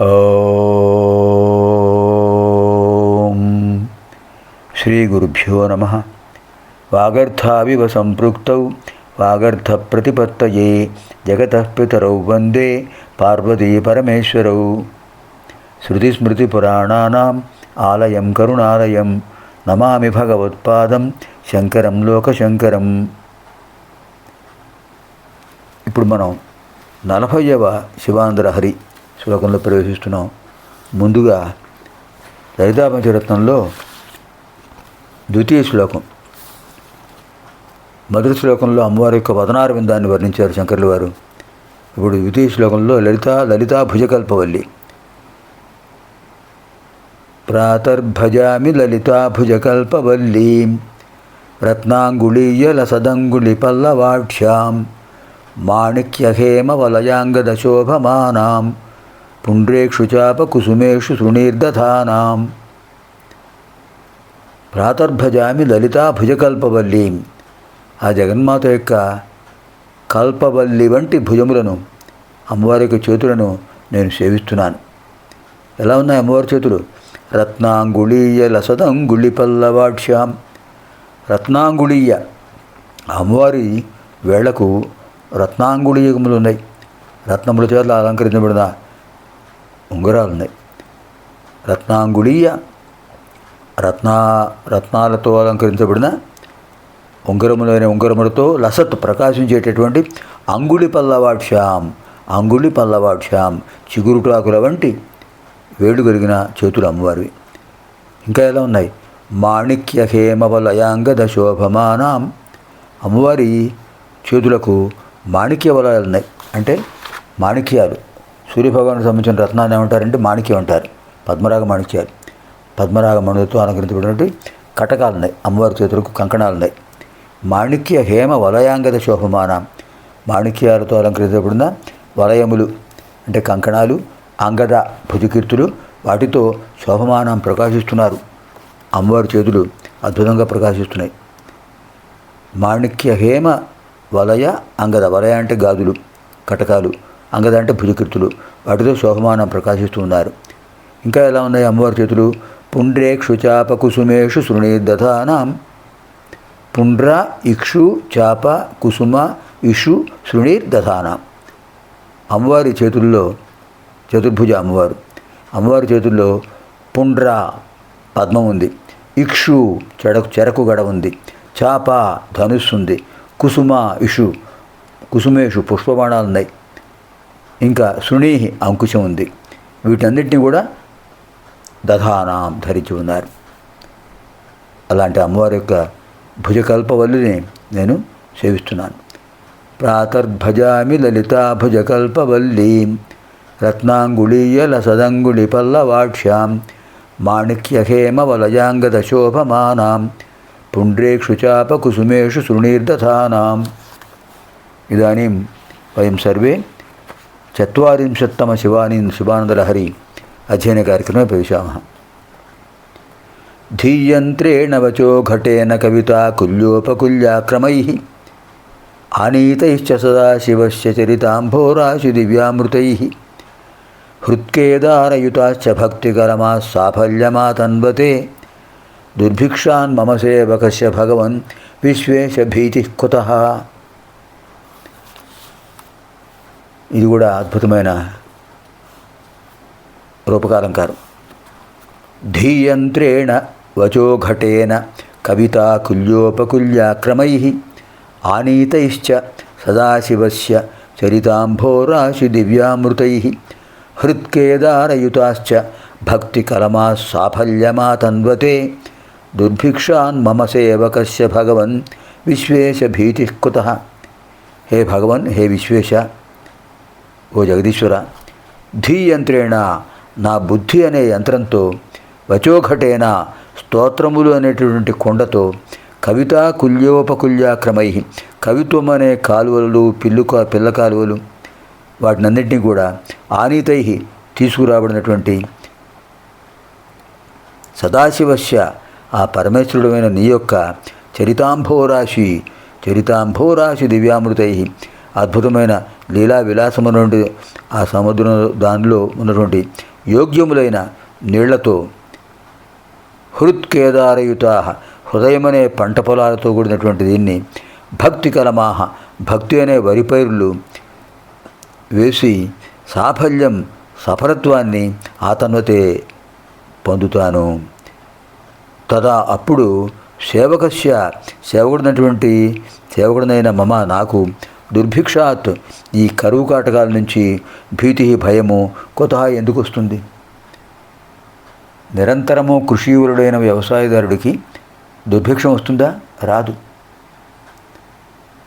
ఓం శ్రీ గురుభ్యో నమః. వాగర్థావివ సంపృక్తౌ వాగర్థ ప్రతిపత్తయే జగతః పితరౌ వందే పార్వతీ పరమేశ్వరౌ. శృతిస్మృతిపురాణానాం ఆలయం కరుణాలయం నమామి భగవత్పాదం శంకరం లోకశంకరం. ఇప్పుడు మనం 40వ శివానందలహరి శ్లోకంలో ప్రవేశిస్తున్నాం. ముందుగా లలితా పంచరత్నంలో ద్వితీయ శ్లోకం, మొదటి శ్లోకంలో అమ్మవారి యొక్క వదనార విందాన్ని వర్ణించారు శంకరుల వారు. ఇప్పుడు ద్వితీయ శ్లోకంలో లలితా భుజకల్పవల్లి. ప్రాతర్భజామి లలితా భుజకల్పవల్లీం రత్నాంగుళీయలసదంగుళి పల్లవాక్ష్యాం మాణిక్యహేమ వలయాంగదశోభమానాం పుండ్రేక్షు చాప కుసుమేషు శృణీర్దధానాం. ప్రాతర్భజామి లలితా భుజకల్పవల్లీం, ఆ జగన్మాత యొక్క కల్పవల్లి వంటి భుజములను, అమ్మవారి యొక్క చేతులను నేను సేవిస్తున్నాను. ఎలా ఉన్నాయి అమ్మవారి చేతులు? రత్నాంగుళీయ లసదంగుళి పల్లవాక్ష్యాం. రత్నాంగుళీయ, అమ్మవారి వేళ్లకు రత్నాంగుళీయములు ఉన్నాయి. రత్నముల చేతులు అలంకరించబడిన ఉంగరాలు ఉన్నాయి. రత్నాంగుళీయ, రత్నాలతో అలంకరించబడిన ఉంగరములైన ఉంగరములతో లసత్ ప్రకాశించేటటువంటి అంగుళి పల్లవాక్ష్యాం చిగురుటాకుల వంటి వేళ్ళు కలిగిన చేతులు అమ్మవారివి. ఇంకా ఎలా ఉన్నాయి? మాణిక్య హేమవలయాంగద శోభమానాం. అమ్మవారి చేతులకు మాణిక్య వలయాలు ఉన్నాయి. అంటే మాణిక్యాలు, సూర్యభగవానికి సంబంధించిన రత్నాన్ని ఏమంటారంటే మాణిక్యం అంటారు. పద్మరాగ మాణిక్యాలు, పద్మరాగ మణులతో అలంకరించబడినటువంటి కటకాలు ఉన్నాయి. అమ్మవారి చేతులకు కంకణాలు ఉన్నాయి. మాణిక్య హేమ వలయాంగద శోభమానం, మాణిక్యాలతో అలంకరించబడిన వలయములు అంటే కంకణాలు, అంగద భుజకీర్తులు, వాటితో శోభమానం ప్రకాశిస్తున్నారు. అమ్మవారి చేతులు అద్భుతంగా ప్రకాశిస్తున్నాయి. మాణిక్య హేమ వలయ అంగద, వలయ అంటే గాజులు కటకాలు, అంగద అంటే భుజకీర్తులు, వాటితో శోభమానం ప్రకాశిస్తూ ఉన్నారు. ఇంకా ఎలా ఉన్నాయి అమ్మవారి చేతులు? పుండ్రేక్షు చాప కుసుమేషు శృణీర్దధానాం. పుండ్ర ఇక్షు చాప కుసుమ ఇషు శృణీర్దధానాం. అమ్మవారి చేతుల్లో చతుర్భుజ అమ్మవారి చేతుల్లో పుండ్ర పద్మం ఉంది, ఇక్షు చెరకు గడ ఉంది, చాప ధనుస్సు ఉంది, కుసుమ ఇషు కుసుమేషు పుష్పబాణాలు ఉన్నాయి, ఇంకా శృణీహి అంకుశం ఉంది. వీటన్నిటిని కూడా దధానాం ధరించి ఉన్నారు. అలాంటి అమ్మవారి యొక్క భుజకల్పవల్లిని నేను సేవిస్తున్నాను. ప్రాతర్భజామి లలితా భుజకల్పవల్లీం రత్నాంగుళీయ లసదంగుళి పల్లవాక్ష్యాం మాణిక్య హేమ వలయాంగద శోభమానాం పుండ్రేక్షు చాప కుసుమేషు శృణీర్దధానాం. ఇదానీం వయం సర్వే 40తమ శివానందలహరి అధ్యయన కార్యక్రమే ప్రవిశామः. ధీయంత్రేణ వచో ఘటేన కవితా కుల్యోపకుల్యాక్రమైః ఆనీతైశ్చ సదాశివస్య చరితాంభోరాశి దివ్యామృతైః హృత్కేదారయుతాశ్చ భక్తికరమాः సాఫల్యమాతన్వతే దుర్భిక్షాన్ మమ సేవకస్య భగవన్ విశ్వేశ భీతిః కుతః. ఇది కూడా అద్భుతమైన రూపకాలంకారం. ధీయంత్రేణ వచో ఘటేన కవితా కుల్యోపకుల్యాక్రమైః ఆనీతైశ్చ సదాశివస్య చరితాంభోరాశి దివ్యామృతైః హృత్కేదారయుతాశ్చ భక్తికరమాः సాఫల్యమాతన్వతే దుర్భిక్షాన్ మమ సేవకస్య భగవన్ విశ్వేశ భీతిః కుతః. హే భగవన్, హే విశ్వేశ, ఓ జగదీశ్వర, ధీయంత్రేణ నా బుద్ధి అనే యంత్రంతో, వచోఘటేన స్తోత్రములు అనేటటువంటి కొండతో, కవితా కుల్యోపకుల్యాక్రమై కవిత్వం అనే కాలువలు, పిల్ల కాలువలు, వాటినన్నింటినీ కూడా ఆనీతై తీసుకురాబడినటువంటి సదాశివస్య ఆ పరమేశ్వరుడమైన నీ యొక్క చరితాంభోరాశి దివ్యామృతై అద్భుతమైన లీలా విలాసము నుండి ఆ సముద్రం దానిలో ఉన్నటువంటి యోగ్యములైన నీళ్లతో హృత్కేదారయుత హృదయమనే పంట పొలాలతో కూడినటువంటి దీన్ని భక్తి కలమాహ భక్తి అనే వరి పైరులు వేసి సాఫల్యం సఫలత్వాన్ని ఆతన్వతే పొందుతాను. తదా అప్పుడు సేవకస్య సేవకుడినైన మమ నాకు దుర్భిక్షాత్ ఈ కరువు కాటకాల నుంచి భీతి భయము కొత్తగా ఎందుకు వస్తుంది? నిరంతరము కృషివరుడైన వ్యవసాయదారుడికి దుర్భిక్షం వస్తుందా? రాదు.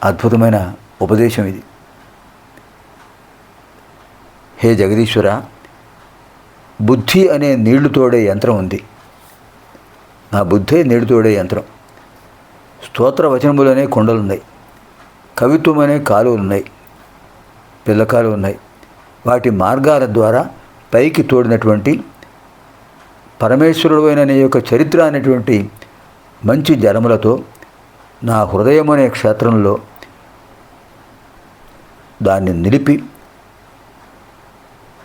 అద్భుతమైన ఉపదేశం ఇది. హే జగదీశ్వర, బుద్ధి అనే నీళ్లు తోడే యంత్రం ఉంది. నా బుద్ధే నీళ్లు తోడే యంత్రం. స్తోత్ర వచనములనే కొండలున్నాయి, కవిత్వం అనే కాలువలున్నాయి, పిల్లకాలు ఉన్నాయి. వాటి మార్గాల ద్వారా పైకి తోడినటువంటి పరమేశ్వరుడు అయిన నీ యొక్క చరిత్ర అనేటువంటి మంచి జలములతో నా హృదయం అనే క్షేత్రంలో దాన్ని నిలిపి,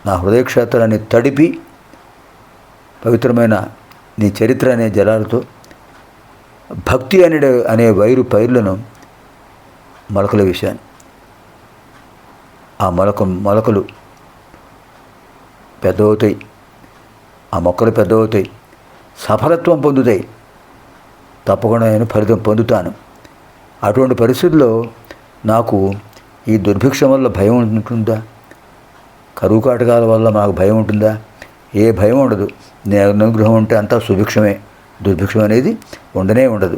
నా హృదయ క్షేత్రాన్ని తడిపి పవిత్రమైన నీ చరిత్ర అనే జలాలతో భక్తి అనే వైరు పైర్లను మొలకలు వేశాను. ఆ మొలకలు పెద్దవుతాయి, ఆ మొక్కలు పెద్దవుతాయి, సఫలత్వం పొందుతాయి. తప్పకుండా నేను ఫలితం పొందుతాను. అటువంటి పరిస్థితుల్లో నాకు ఈ దుర్భిక్షం వల్ల భయం ఉంటుందా? కరువు కాటకాల వల్ల నాకు భయం ఉంటుందా? ఏ భయం ఉండదు. నీ అనుగ్రహం ఉంటే అంతా సుభిక్షమే. దుర్భిక్షం అనేది ఉండనే ఉండదు.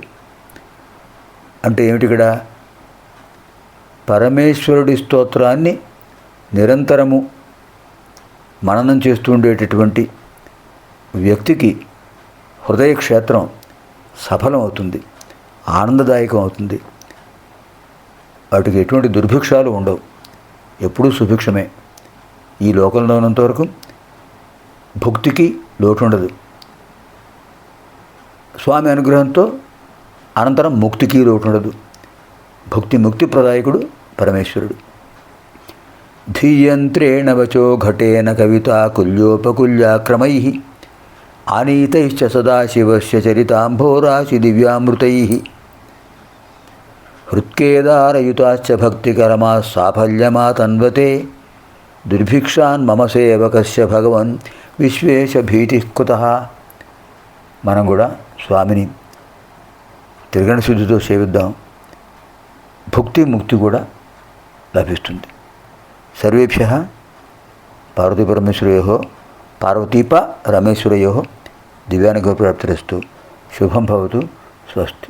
అంటే ఏమిటి ఇక్కడ? పరమేశ్వరుడి స్తోత్రాన్ని నిరంతరము మననం చేస్తూ ఉండేటటువంటి వ్యక్తికి హృదయ క్షేత్రం సఫలం అవుతుంది, ఆనందదాయకం అవుతుంది. వాటికి ఎటువంటి దుర్భిక్షాలు ఉండవు, ఎప్పుడూ సుభిక్షమే. ఈ లోకంలో ఉన్నంతవరకు భుక్తికి లోటు ఉండదు. స్వామి అనుగ్రహంతో అనంతరం ముక్తికి లోటు ఉండదు. ముక్తి ప్రదాయకుడు పరమేశ్వరుడు. ధీయంత్రేణ వచో ఘటేన కవితా కుల్యోపకుల్యాక్రమై ఆనీతైశ్చ సదాశివస్య చరితాంభోరాశి దివ్యామృతై హృత్కేదారయుతాశ్చ భక్తికరమా సాఫల్యమాతన్వతే దుర్భిక్షాన్ మమ సేవకస్య భగవన్ విశ్వేశ భీతి కుతః. మనం కూడా స్వామిని త్రిగణ శుద్ధితో సేవిద్దాం. భుక్తి ముక్తి కూడా లభిస్తుంది. సర్వేభ్యః పార్వతీపరమేశ్వరయోః పార్వతీప రమేశ్వరయోః దివ్యానుగ్రహప్రాప్తిరస్తు. శుభం భవతు. స్వస్తి.